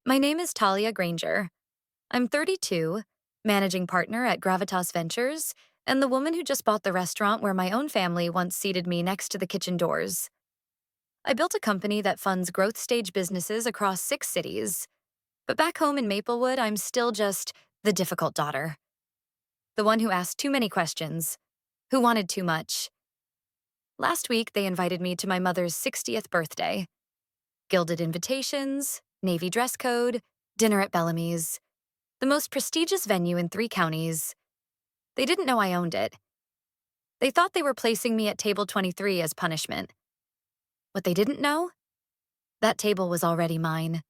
My name is Talia Granger. I'm 32, managing partner at Gravitas Ventures, and the woman who just bought the restaurant where my own family once seated me next to the kitchen doors. I built a company that funds growth stage businesses across 6 cities. But back home in Maplewood, I'm still just the difficult daughter. The one who asked too many questions, who wanted too much. Last week, they invited me to my mother's 60th birthday. Gilded invitations, navy dress code, dinner at Bellamy's. The most prestigious venue in 3 counties. They didn't know I owned it. They thought they were placing me at table 23 as punishment. What they didn't know? That table was already mine.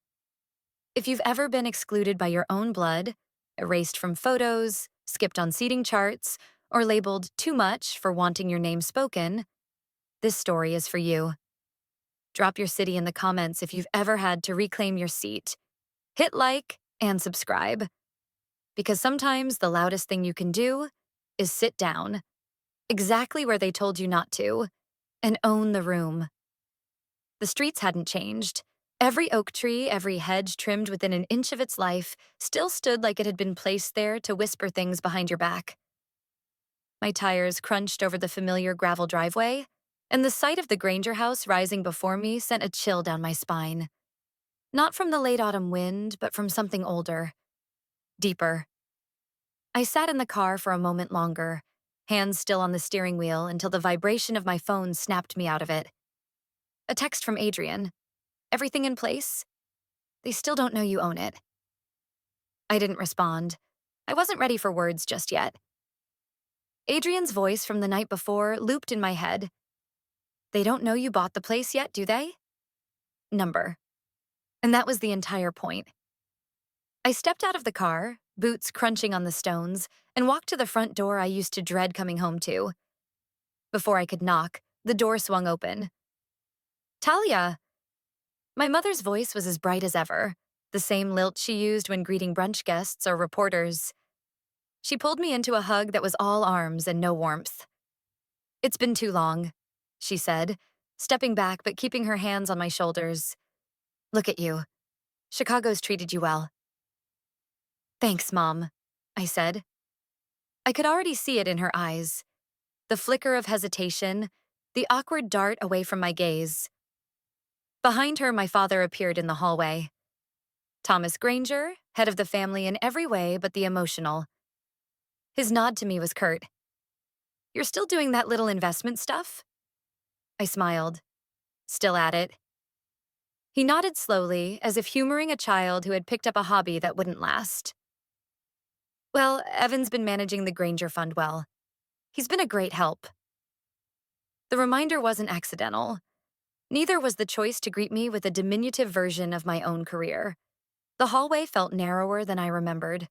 If you've ever been excluded by your own blood, erased from photos, skipped on seating charts, or labeled too much for wanting your name spoken, this story is for you. Drop your city in the comments if you've ever had to reclaim your seat. Hit like and subscribe. Because sometimes the loudest thing you can do is sit down, exactly where they told you not to, and own the room. The streets hadn't changed. Every oak tree, every hedge trimmed within an inch of its life still stood like it had been placed there to whisper things behind your back. My tires crunched over the familiar gravel driveway, and the sight of the Granger house rising before me sent a chill down my spine. Not from the late autumn wind, but from something older, deeper. I sat in the car for a moment longer, hands still on the steering wheel until the vibration of my phone snapped me out of it. A text from Adrian. Everything in place? They still don't know you own it. I didn't respond. I wasn't ready for words just yet. Adrian's voice from the night before looped in my head. They don't know you bought the place yet, do they? Number. And that was the entire point. I stepped out of the car, boots crunching on the stones, and walked to the front door I used to dread coming home to. Before I could knock, the door swung open. Talia! My mother's voice was as bright as ever, the same lilt she used when greeting brunch guests or reporters. She pulled me into a hug that was all arms and no warmth. It's been too long, she said, stepping back but keeping her hands on my shoulders. Look at you. Chicago's treated you well. Thanks, Mom, I said. I could already see it in her eyes. The flicker of hesitation, the awkward dart away from my gaze. Behind her, my father appeared in the hallway. Thomas Granger, head of the family in every way but the emotional. His nod to me was curt. You're still doing that little investment stuff? I smiled. Still at it. He nodded slowly, as if humoring a child who had picked up a hobby that wouldn't last. Well, Evan's been managing the Granger Fund well. He's been a great help. The reminder wasn't accidental. Neither was the choice to greet me with a diminutive version of my own career. The hallway felt narrower than I remembered.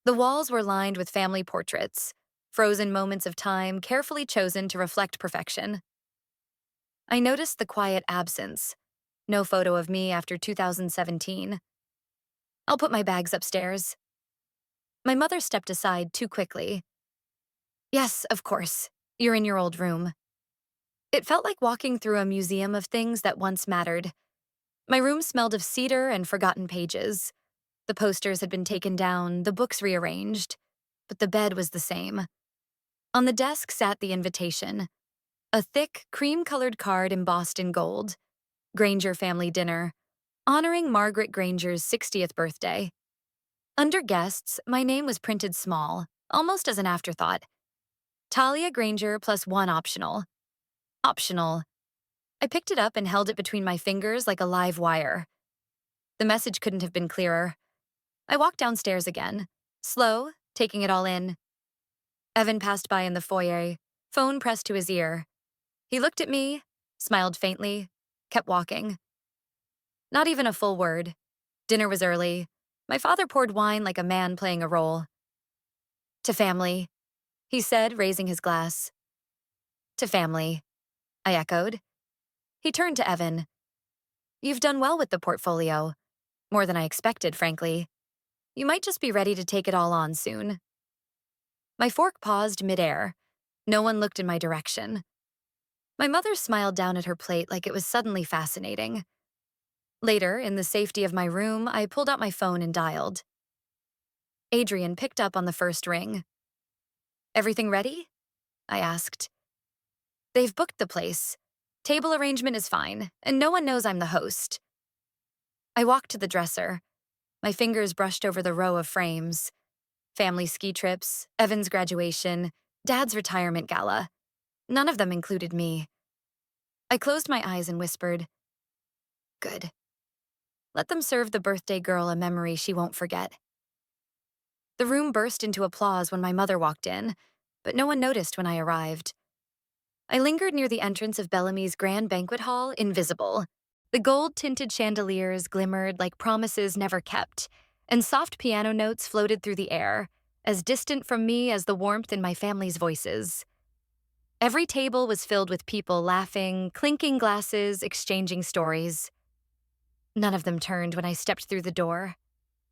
The walls were lined with family portraits, frozen moments of time carefully chosen to reflect perfection. I noticed the quiet absence. No photo of me after 2017. I'll put my bags upstairs. My mother stepped aside too quickly. Yes, of course. You're in your old room. It felt like walking through a museum of things that once mattered. My room smelled of cedar and forgotten pages. The posters had been taken down, the books rearranged, but the bed was the same. On the desk sat the invitation, a thick, cream-colored card embossed in gold. Granger family dinner, honoring Margaret Granger's 60th birthday. Under guests, my name was printed small, almost as an afterthought. Talia Granger plus 1 optional. Optional. I picked it up and held it between my fingers like a live wire. The message couldn't have been clearer. I walked downstairs again, slow, taking it all in. Evan passed by in the foyer, phone pressed to his ear. He looked at me, smiled faintly, kept walking. Not even a full word. Dinner was early. My father poured wine like a man playing a role. To family, he said, raising his glass. To family, I echoed. He turned to Evan. You've done well with the portfolio. More than I expected, frankly. You might just be ready to take it all on soon. My fork paused midair. No one looked in my direction. My mother smiled down at her plate like it was suddenly fascinating. Later, in the safety of my room, I pulled out my phone and dialed. Adrian picked up on the first ring. "Everything ready?" I asked. "They've booked the place. Table arrangement is fine, and no one knows I'm the host." I walked to the dresser. My fingers brushed over the row of frames. Family ski trips, Evan's graduation, Dad's retirement gala. None of them included me. I closed my eyes and whispered, "Good. Let them serve the birthday girl a memory she won't forget." The room burst into applause when my mother walked in, but no one noticed when I arrived. I lingered near the entrance of Bellamy's grand banquet hall, invisible. The gold-tinted chandeliers glimmered like promises never kept, and soft piano notes floated through the air, as distant from me as the warmth in my family's voices. Every table was filled with people laughing, clinking glasses, exchanging stories. None of them turned when I stepped through the door.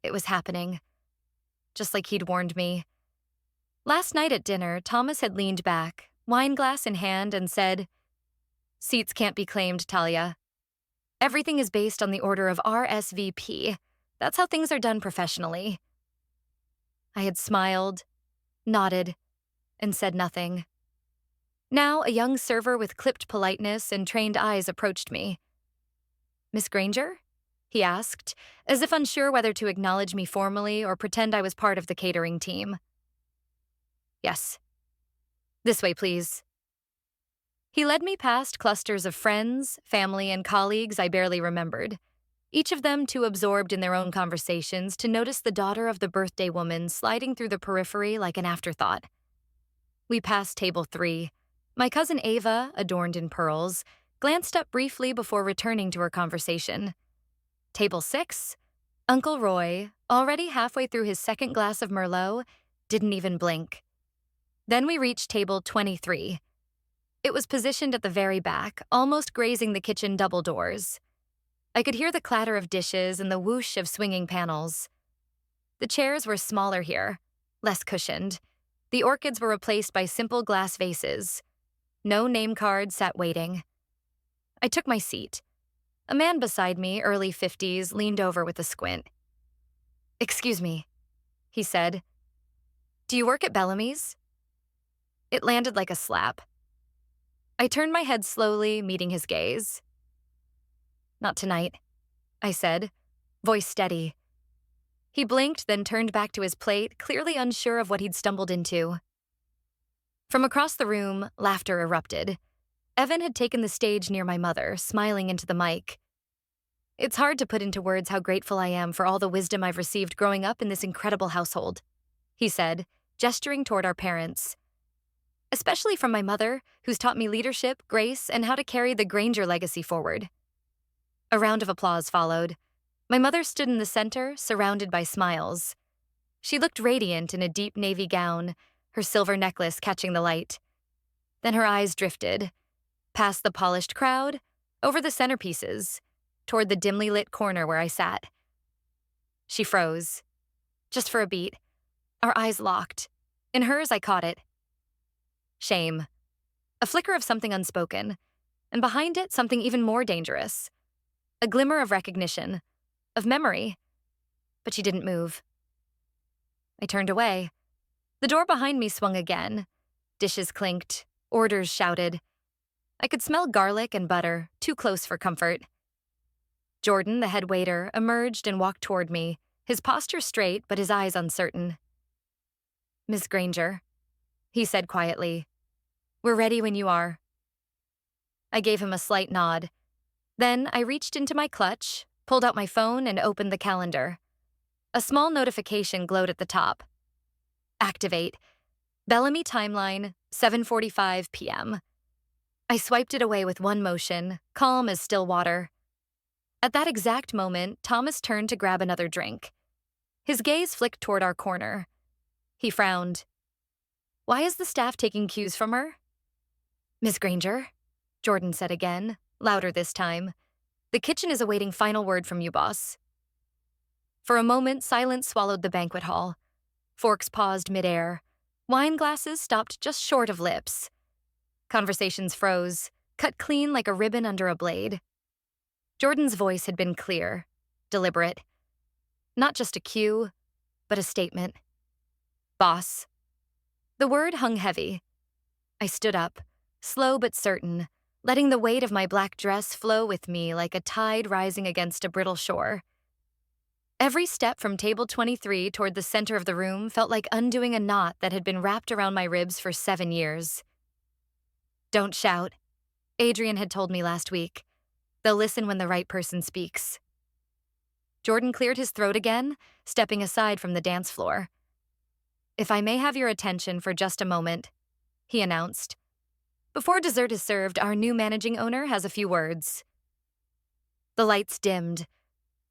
It was happening, just like he'd warned me. Last night at dinner, Thomas had leaned back, wine glass in hand, and said, "Seats can't be claimed, Talia. Everything is based on the order of RSVP. That's how things are done professionally." I had smiled, nodded, and said nothing. Now, a young server with clipped politeness and trained eyes approached me. "Miss Granger?" he asked, as if unsure whether to acknowledge me formally or pretend I was part of the catering team. "Yes. This way, please." He led me past clusters of friends, family, and colleagues I barely remembered, each of them too absorbed in their own conversations to notice the daughter of the birthday woman sliding through the periphery like an afterthought. We passed table 3. My cousin Ava, adorned in pearls, glanced up briefly before returning to her conversation. Table 6, Uncle Roy, already halfway through his second glass of Merlot, didn't even blink. Then we reached table 23. It was positioned at the very back, almost grazing the kitchen double doors. I could hear the clatter of dishes and the whoosh of swinging panels. The chairs were smaller here, less cushioned. The orchids were replaced by simple glass vases. No name card sat waiting. I took my seat. A man beside me, early 50s, leaned over with a squint. "Excuse me," he said. "Do you work at Bellamy's?" It landed like a slap. I turned my head slowly, meeting his gaze. "Not tonight," I said, voice steady. He blinked, then turned back to his plate, clearly unsure of what he'd stumbled into. From across the room, laughter erupted. Evan had taken the stage near my mother, smiling into the mic. "It's hard to put into words how grateful I am for all the wisdom I've received growing up in this incredible household," he said, gesturing toward our parents. "Especially from my mother, who's taught me leadership, grace, and how to carry the Granger legacy forward." A round of applause followed. My mother stood in the center, surrounded by smiles. She looked radiant in a deep navy gown, her silver necklace catching the light. Then her eyes drifted, past the polished crowd, over the centerpieces, toward the dimly lit corner where I sat. She froze. Just for a beat. Our eyes locked. In hers, I caught it. Shame. A flicker of something unspoken, and behind it, something even more dangerous. A glimmer of recognition, of memory. But she didn't move. I turned away. The door behind me swung again. Dishes clinked. Orders shouted. I could smell garlic and butter, too close for comfort. Jordan, the head waiter, emerged and walked toward me, his posture straight but his eyes uncertain. "Miss Granger," he said quietly. "We're ready when you are." I gave him a slight nod. Then I reached into my clutch, pulled out my phone, and opened the calendar. A small notification glowed at the top. Activate. Bellamy timeline, 7:45 p.m. I swiped it away with one motion, calm as still water. At that exact moment, Thomas turned to grab another drink. His gaze flicked toward our corner. He frowned. "Why is the staff taking cues from her?" "Miss Granger," Jordan said again, louder this time. "The kitchen is awaiting final word from you, boss." For a moment, silence swallowed the banquet hall. Forks paused midair. Wine glasses stopped just short of lips. Conversations froze, cut clean like a ribbon under a blade. Jordan's voice had been clear, deliberate. Not just a cue, but a statement. Boss. The word hung heavy. I stood up, slow but certain, letting the weight of my black dress flow with me like a tide rising against a brittle shore. Every step from table 23 toward the center of the room felt like undoing a knot that had been wrapped around my ribs for 7 years. Don't shout, Adrian had told me last week. They'll listen when the right person speaks. Jordan cleared his throat again, stepping aside from the dance floor. If I may have your attention for just a moment, he announced. Before dessert is served, our new managing owner has a few words. The lights dimmed,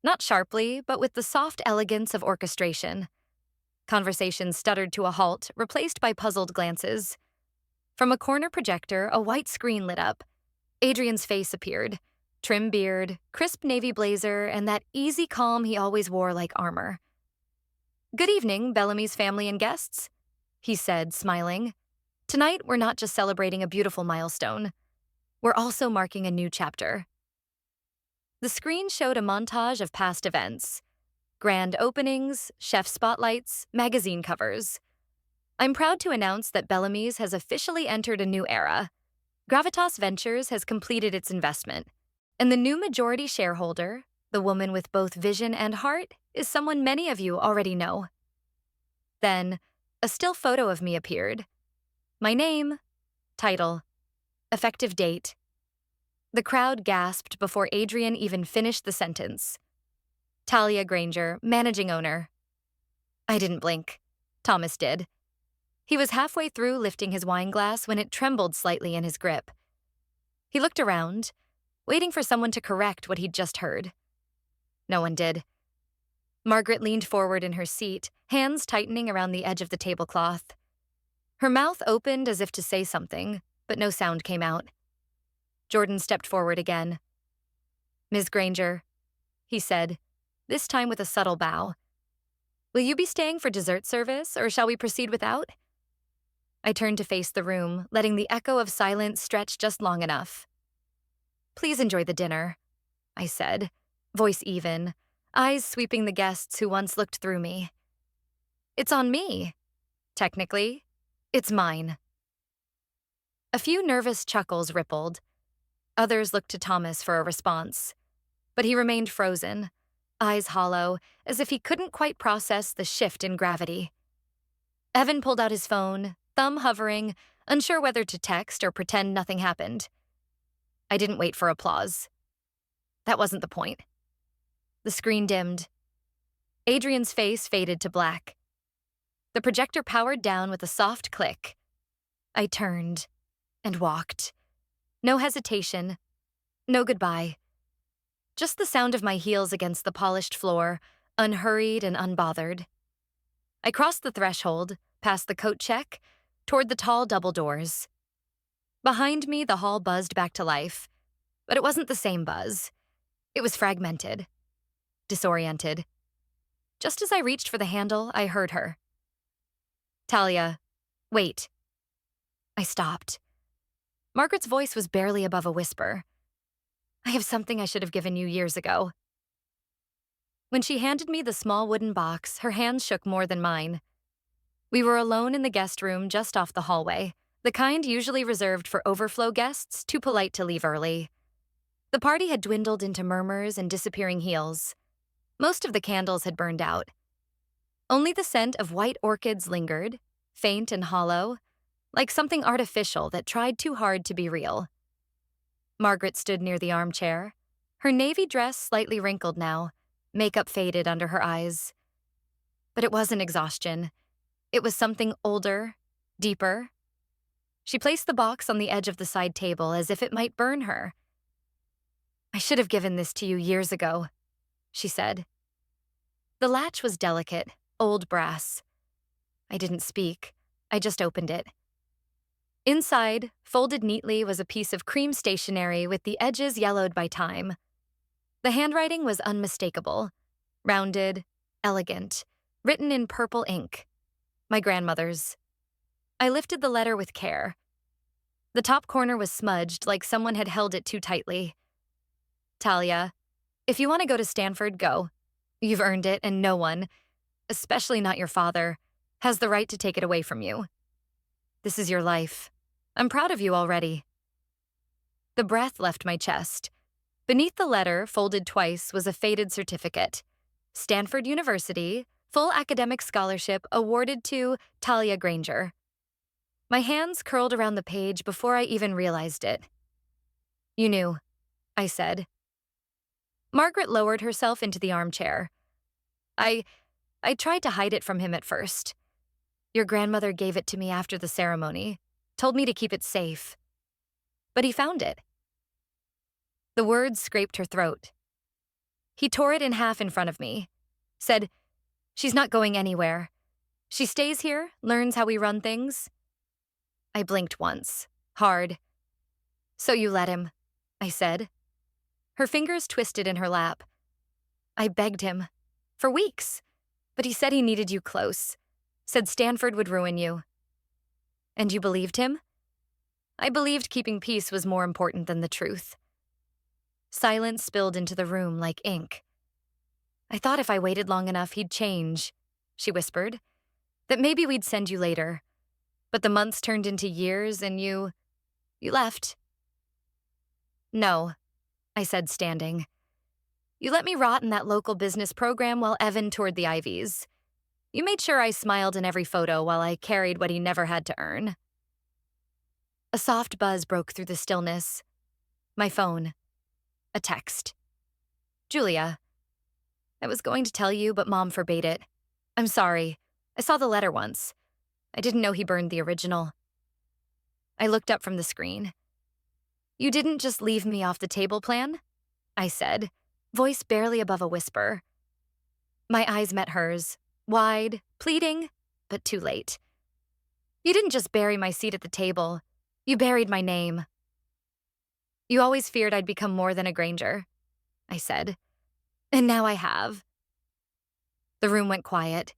not sharply, but with the soft elegance of orchestration. Conversation stuttered to a halt, replaced by puzzled glances. From a corner projector, a white screen lit up. Adrian's face appeared. Trim beard, crisp navy blazer, and that easy calm he always wore like armor. Good evening, Bellamy's family and guests, he said, smiling. Tonight, we're not just celebrating a beautiful milestone. We're also marking a new chapter. The screen showed a montage of past events. Grand openings, chef spotlights, magazine covers. I'm proud to announce that Bellamy's has officially entered a new era. Gravitas Ventures has completed its investment, and the new majority shareholder, the woman with both vision and heart, is someone many of you already know. Then, a still photo of me appeared. My name, title, effective date. The crowd gasped before Adrian even finished the sentence. Talia Granger, managing owner. I didn't blink. Thomas did. He was halfway through lifting his wine glass when it trembled slightly in his grip. He looked around, waiting for someone to correct what he'd just heard. No one did. Margaret leaned forward in her seat, hands tightening around the edge of the tablecloth. Her mouth opened as if to say something, but no sound came out. Jordan stepped forward again. Ms. Granger, he said, this time with a subtle bow. Will you be staying for dessert service, or shall we proceed without? I turned to face the room, letting the echo of silence stretch just long enough. Please enjoy the dinner, I said, voice even, eyes sweeping the guests who once looked through me. It's on me. Technically, it's mine. A few nervous chuckles rippled. Others looked to Thomas for a response, but he remained frozen, eyes hollow, as if he couldn't quite process the shift in gravity. Evan pulled out his phone, thumb hovering, unsure whether to text or pretend nothing happened. I didn't wait for applause. That wasn't the point. The screen dimmed. Adrian's face faded to black. The projector powered down with a soft click. I turned and walked. No hesitation, no goodbye. Just the sound of my heels against the polished floor, unhurried and unbothered. I crossed the threshold, past the coat check, toward the tall double doors. Behind me, the hall buzzed back to life, but it wasn't the same buzz. It was fragmented, disoriented. Just as I reached for the handle, I heard her. Talia, wait. I stopped. Margaret's voice was barely above a whisper. I have something I should have given you years ago. When she handed me the small wooden box, her hands shook more than mine. We were alone in the guest room just off the hallway, the kind usually reserved for overflow guests too polite to leave early. The party had dwindled into murmurs and disappearing heels. Most of the candles had burned out. Only the scent of white orchids lingered, faint and hollow, like something artificial that tried too hard to be real. Margaret stood near the armchair, her navy dress slightly wrinkled now, makeup faded under her eyes. But it wasn't exhaustion. It was something older, deeper. She placed the box on the edge of the side table as if it might burn her. I should have given this to you years ago, she said. The latch was delicate, old brass. I didn't speak. I just opened it. Inside, folded neatly, was a piece of cream stationery with the edges yellowed by time. The handwriting was unmistakable, rounded, elegant, written in purple ink. My grandmother's. I lifted the letter with care. The top corner was smudged like someone had held it too tightly. Talia, If you want to go to Stanford, go. You've earned it, and no one, especially not your father, has the right to take it away from you. This is your life. I'm proud of you already. The breath left my chest. Beneath the letter, folded twice, was a faded certificate. Stanford University, full academic scholarship awarded to Talia Granger. My hands curled around the page before I even realized it. You knew, I said. Margaret lowered herself into the armchair. I tried to hide it from him at first. Your grandmother gave it to me after the ceremony, told me to keep it safe. But he found it. The words scraped her throat. He tore it in half in front of me, said, "She's not going anywhere. She stays here, learns how we run things." I blinked once, hard. "So you let him," I said. Her fingers twisted in her lap. I begged him, for weeks, but he said he needed you close, said Stanford would ruin you. And you believed him? I believed keeping peace was more important than the truth. Silence spilled into the room like ink. I thought if I waited long enough, he'd change, she whispered, that maybe we'd send you later. But the months turned into years and you left. No, I said, standing. You let me rot in that local business program while Evan toured the Ivies. You made sure I smiled in every photo while I carried what he never had to earn. A soft buzz broke through the stillness. My phone. A text. Julia. I was going to tell you, but Mom forbade it. I'm sorry. I saw the letter once. I didn't know he burned the original. I looked up from the screen. You didn't just leave me off the table plan? I said, voice barely above a whisper. My eyes met hers, wide, pleading, but too late. You didn't just bury my seat at the table. You buried my name. You always feared I'd become more than a Granger, I said. And now I have. The room went quiet.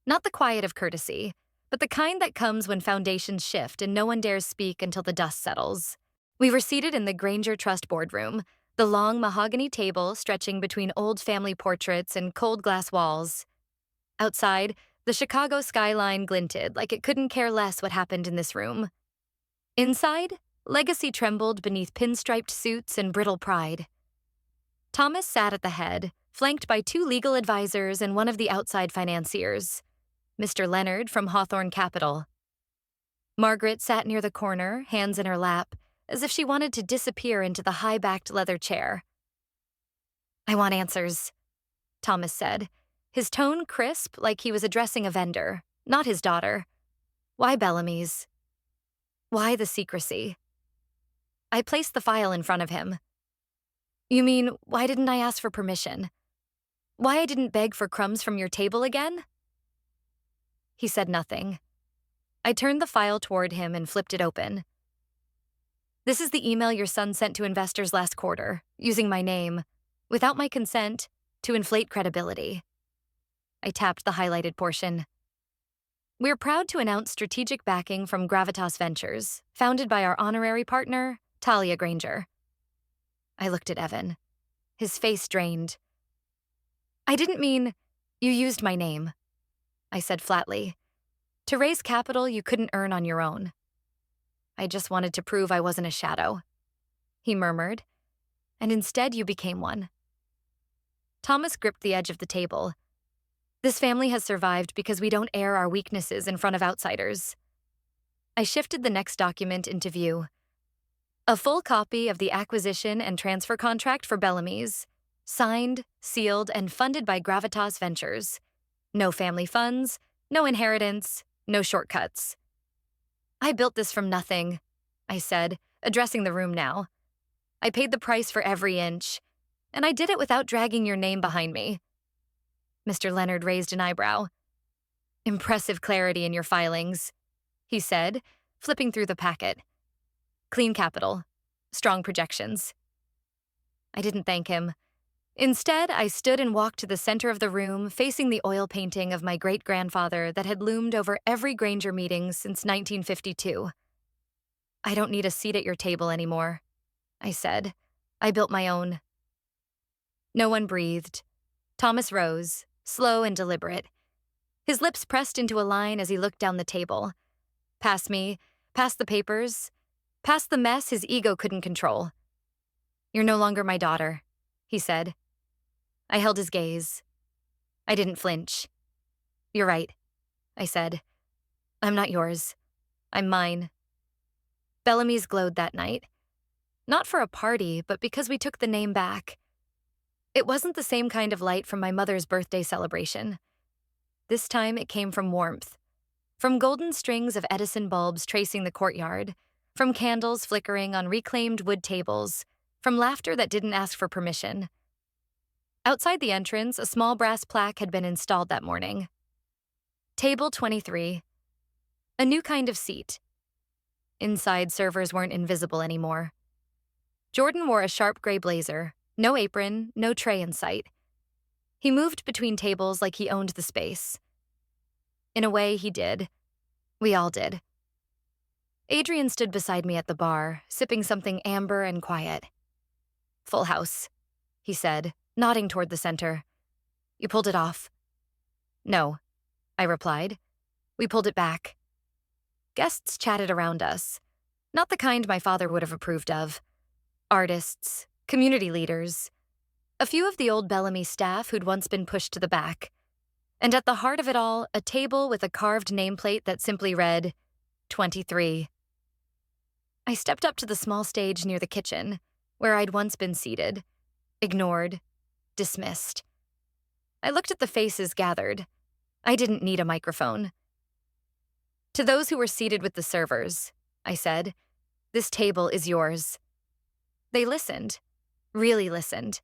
Not the quiet of courtesy, but the kind that comes when foundations shift and no one dares speak until the dust settles. We were seated in the Granger Trust boardroom, the long mahogany table stretching between old family portraits and cold glass walls. Outside, the Chicago skyline glinted like it couldn't care less what happened in this room. Inside, legacy trembled beneath pinstriped suits and brittle pride. Thomas sat at the head, flanked by 2 legal advisors and one of the outside financiers, Mr. Leonard from Hawthorne Capital. Margaret sat near the corner, hands in her lap, as if she wanted to disappear into the high-backed leather chair. I want answers, Thomas said, his tone crisp like he was addressing a vendor, not his daughter. Why Bellamy's? Why the secrecy? I placed the file in front of him. You mean, why didn't I ask for permission? Why I didn't beg for crumbs from your table again? He said nothing. I turned the file toward him and flipped it open. This is the email your son sent to investors last quarter, using my name, without my consent, to inflate credibility. I tapped the highlighted portion. We're proud to announce strategic backing from Gravitas Ventures, founded by our honorary partner, Talia Granger. I looked at Evan. His face drained. I didn't mean, you used my name, I said flatly, to raise capital you couldn't earn on your own. I just wanted to prove I wasn't a shadow. He murmured, and instead you became one. Thomas gripped the edge of the table. This family has survived because we don't air our weaknesses in front of outsiders. I shifted the next document into view. A full copy of the acquisition and transfer contract for Bellamy's, signed, sealed, and funded by Gravitas Ventures. No family funds, no inheritance, no shortcuts. I built this from nothing, I said, addressing the room now. I paid the price for every inch, and I did it without dragging your name behind me. Mr. Leonard raised an eyebrow. Impressive clarity in your filings, he said, flipping through the packet. Clean capital, strong projections. I didn't thank him. Instead, I stood and walked to the center of the room, facing the oil painting of my great-grandfather that had loomed over every Granger meeting since 1952. I don't need a seat at your table anymore, I said. I built my own. No one breathed. Thomas rose, slow and deliberate. His lips pressed into a line as he looked down the table. Past me, past the papers, past the mess his ego couldn't control. "You're no longer my daughter," he said. I held his gaze. I didn't flinch. "You're right," I said. "I'm not yours. I'm mine." Bellamy's glowed that night. Not for a party, but because we took the name back. It wasn't the same kind of light from my mother's birthday celebration. This time it came from warmth. From golden strings of Edison bulbs tracing the courtyard, from candles flickering on reclaimed wood tables, from laughter that didn't ask for permission. Outside the entrance, a small brass plaque had been installed that morning. Table 23. A new kind of seat. Inside, servers weren't invisible anymore. Jordan wore a sharp gray blazer, no apron, no tray in sight. He moved between tables like he owned the space. In a way, he did. We all did. Adrian stood beside me at the bar, sipping something amber and quiet. "Full house," he said, nodding toward the center. "You pulled it off." "No," I replied. "We pulled it back." Guests chatted around us. Not the kind my father would have approved of. Artists, community leaders, a few of the old Bellamy staff who'd once been pushed to the back. And at the heart of it all, a table with a carved nameplate that simply read, 23. I stepped up to the small stage near the kitchen, where I'd once been seated, ignored, dismissed. I looked at the faces gathered. I didn't need a microphone. "To those who were seated with the servers," I said, "this table is yours." They listened, really listened.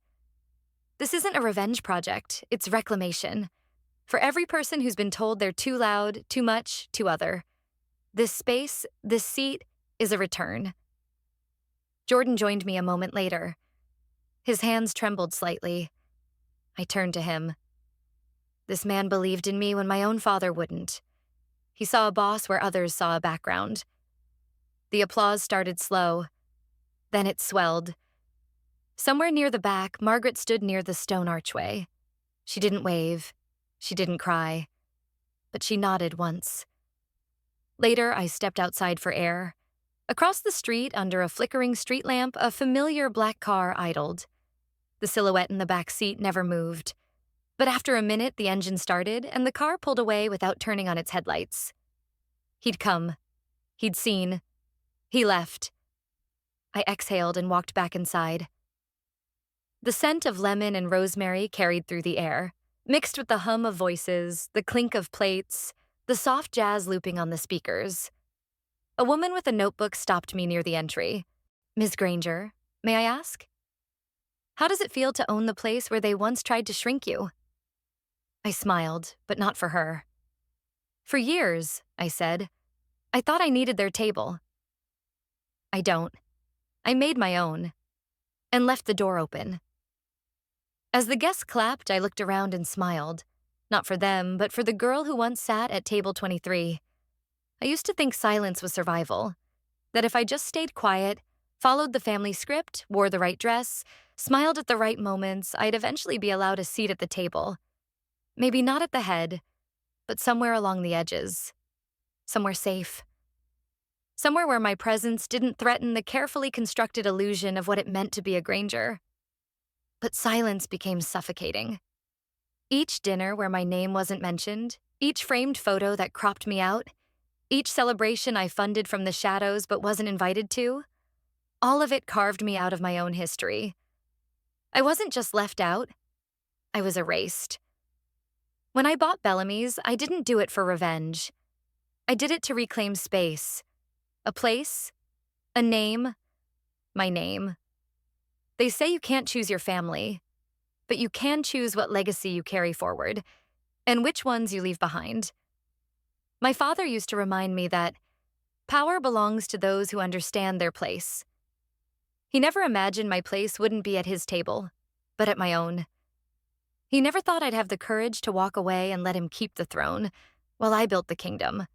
This isn't a revenge project, it's reclamation. For every person who's been told they're too loud, too much, too other. This space, this seat, is a return. Jordan joined me a moment later. His hands trembled slightly. I turned to him. This man believed in me when my own father wouldn't. He saw a boss where others saw a background. The applause started slow. Then it swelled. Somewhere near the back, Margaret stood near the stone archway. She didn't wave. She didn't cry. But she nodded once. Later, I stepped outside for air. Across the street, under a flickering street lamp, a familiar black car idled. The silhouette in the back seat never moved. But after a minute, the engine started, and the car pulled away without turning on its headlights. He'd come. He'd seen. He left. I exhaled and walked back inside. The scent of lemon and rosemary carried through the air, mixed with the hum of voices, the clink of plates, the soft jazz looping on the speakers. A woman with a notebook stopped me near the entry. "Ms. Granger, may I ask? How does it feel to own the place where they once tried to shrink you?" I smiled, but not for her. "For years," I said, "I thought I needed their table." "I don't. I made my own." And left the door open. As the guests clapped, I looked around and smiled. Not for them, but for the girl who once sat at table 23. I used to think silence was survival. That if I just stayed quiet, followed the family script, wore the right dress, smiled at the right moments, I'd eventually be allowed a seat at the table. Maybe not at the head, but somewhere along the edges. Somewhere safe. Somewhere where my presence didn't threaten the carefully constructed illusion of what it meant to be a Granger. But silence became suffocating. Each dinner where my name wasn't mentioned, each framed photo that cropped me out, each celebration I funded from the shadows but wasn't invited to, all of it carved me out of my own history. I wasn't just left out, I was erased. When I bought Bellamy's, I didn't do it for revenge. I did it to reclaim space. A place, a name, my name. They say you can't choose your family, but you can choose what legacy you carry forward, and which ones you leave behind. My father used to remind me that power belongs to those who understand their place. He never imagined my place wouldn't be at his table, but at my own. He never thought I'd have the courage to walk away and let him keep the throne, while I built the kingdom.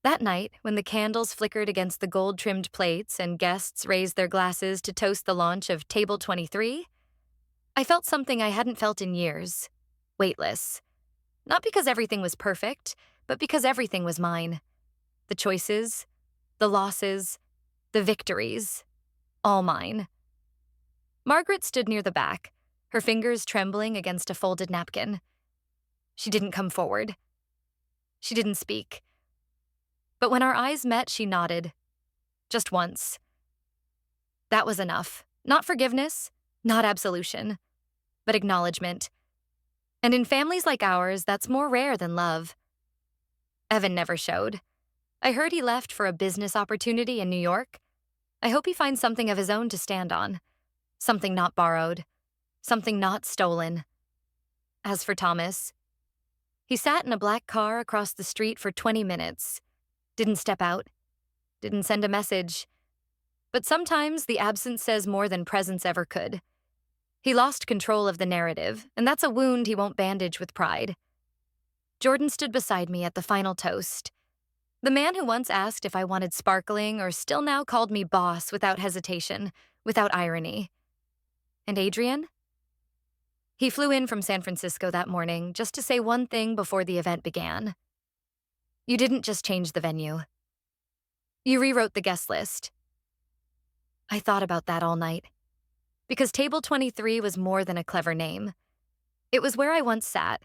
That night, when the candles flickered against the gold-trimmed plates and guests raised their glasses to toast the launch of Table 23, I felt something I hadn't felt in years. Weightless. Not because everything was perfect, but because everything was mine. The choices, the losses, the victories, all mine. Margaret stood near the back, her fingers trembling against a folded napkin. She didn't come forward. She didn't speak. But when our eyes met, she nodded. Just once. That was enough. Not forgiveness, not absolution, but acknowledgement. And in families like ours, that's more rare than love. Evan never showed. I heard he left for a business opportunity in New York. I hope he finds something of his own to stand on. Something not borrowed. Something not stolen. As for Thomas, he sat in a black car across the street for 20 minutes. Didn't step out. Didn't send a message. But sometimes the absence says more than presence ever could. He lost control of the narrative, and that's a wound he won't bandage with pride. Jordan stood beside me at the final toast. The man who once asked if I wanted sparkling or still now called me boss without hesitation, without irony. And Adrian? He flew in from San Francisco that morning just to say one thing before the event began. You didn't just change the venue. You rewrote the guest list. I thought about that all night. Because Table 23 was more than a clever name. It was where I once sat,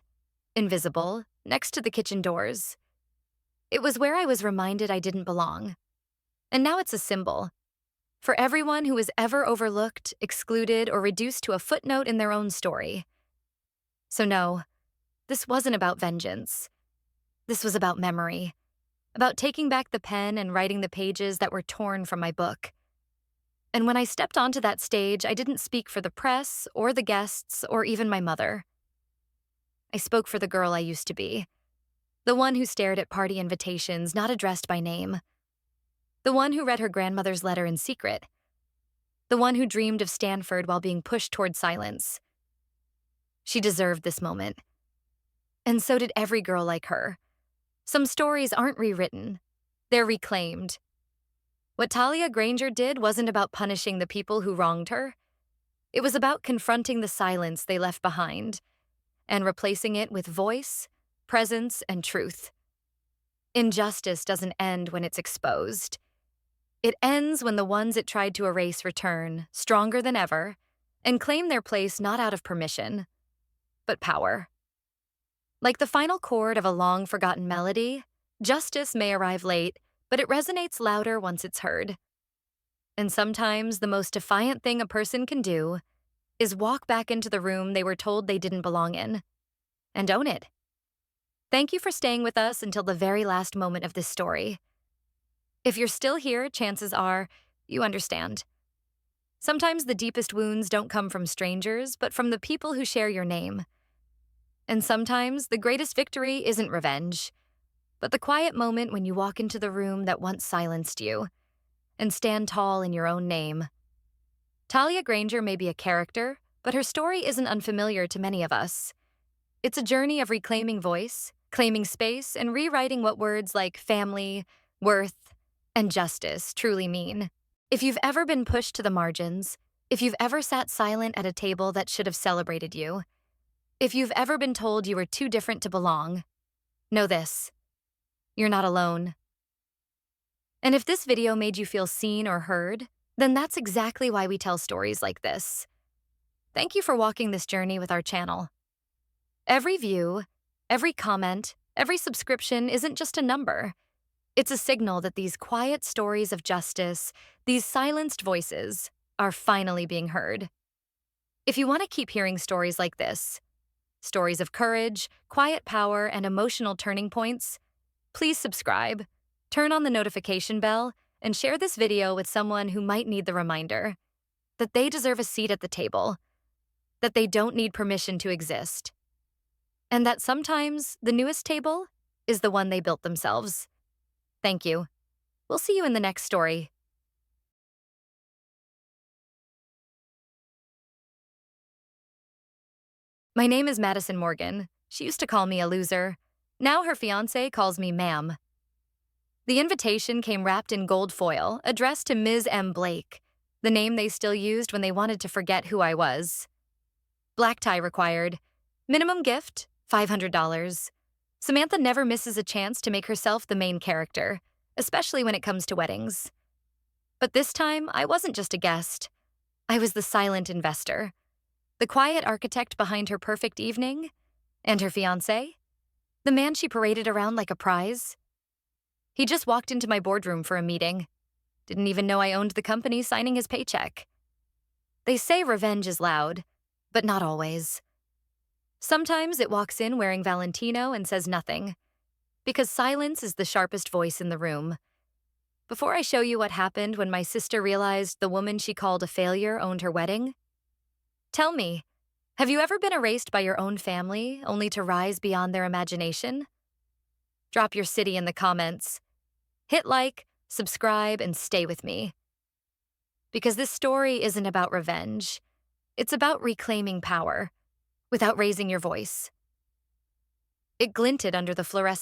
invisible, next to the kitchen doors. It was where I was reminded I didn't belong. And now it's a symbol. For everyone who was ever overlooked, excluded, or reduced to a footnote in their own story. So no, this wasn't about vengeance. This was about memory. About taking back the pen and writing the pages that were torn from my book. And when I stepped onto that stage, I didn't speak for the press, or the guests, or even my mother. I spoke for the girl I used to be. The one who stared at party invitations not addressed by name. The one who read her grandmother's letter in secret. The one who dreamed of Stanford while being pushed toward silence. She deserved this moment. And so did every girl like her. Some stories aren't rewritten. They're reclaimed. What Talia Granger did wasn't about punishing the people who wronged her. It was about confronting the silence they left behind and replacing it with voice, presence, and truth. Injustice doesn't end when it's exposed. It ends when the ones it tried to erase return, stronger than ever, and claim their place not out of permission, but power. Like the final chord of a long-forgotten melody, justice may arrive late, but it resonates louder once it's heard. And sometimes the most defiant thing a person can do is walk back into the room they were told they didn't belong in, and own it. Thank you for staying with us until the very last moment of this story. If you're still here, chances are you understand. Sometimes the deepest wounds don't come from strangers, but from the people who share your name. And sometimes the greatest victory isn't revenge, but the quiet moment when you walk into the room that once silenced you and stand tall in your own name. Talia Granger may be a character, but her story isn't unfamiliar to many of us. It's a journey of reclaiming voice, claiming space, and rewriting what words like family, worth, and justice truly mean. If you've ever been pushed to the margins, if you've ever sat silent at a table that should have celebrated you, if you've ever been told you were too different to belong, know this: you're not alone. And if this video made you feel seen or heard, then that's exactly why we tell stories like this. Thank you for walking this journey with our channel. Every view, every comment, every subscription isn't just a number. It's a signal that these quiet stories of justice, these silenced voices, are finally being heard. If you want to keep hearing stories like this, stories of courage, quiet power, and emotional turning points, please subscribe, turn on the notification bell, and share this video with someone who might need the reminder that they deserve a seat at the table, that they don't need permission to exist, and that sometimes the newest table is the one they built themselves. Thank you. We'll see you in the next story. My name is Madison Morgan. She used to call me a loser. Now her fiancé calls me ma'am. The invitation came wrapped in gold foil, addressed to Ms. M. Blake, the name they still used when they wanted to forget who I was. Black tie required. Minimum gift, $500. Samantha never misses a chance to make herself the main character, especially when it comes to weddings. But this time, I wasn't just a guest. I was the silent investor, the quiet architect behind her perfect evening, and her fiancé, the man she paraded around like a prize. He just walked into my boardroom for a meeting. Didn't even know I owned the company signing his paycheck. They say revenge is loud, but not always. Sometimes it walks in wearing Valentino and says nothing, because silence is the sharpest voice in the room. Before I show you what happened when my sister realized the woman she called a failure owned her wedding, tell me, have you ever been erased by your own family only to rise beyond their imagination? Drop your city in the comments. Hit like, subscribe, and stay with me. Because this story isn't about revenge. It's about reclaiming power without raising your voice. It glinted under the fluorescent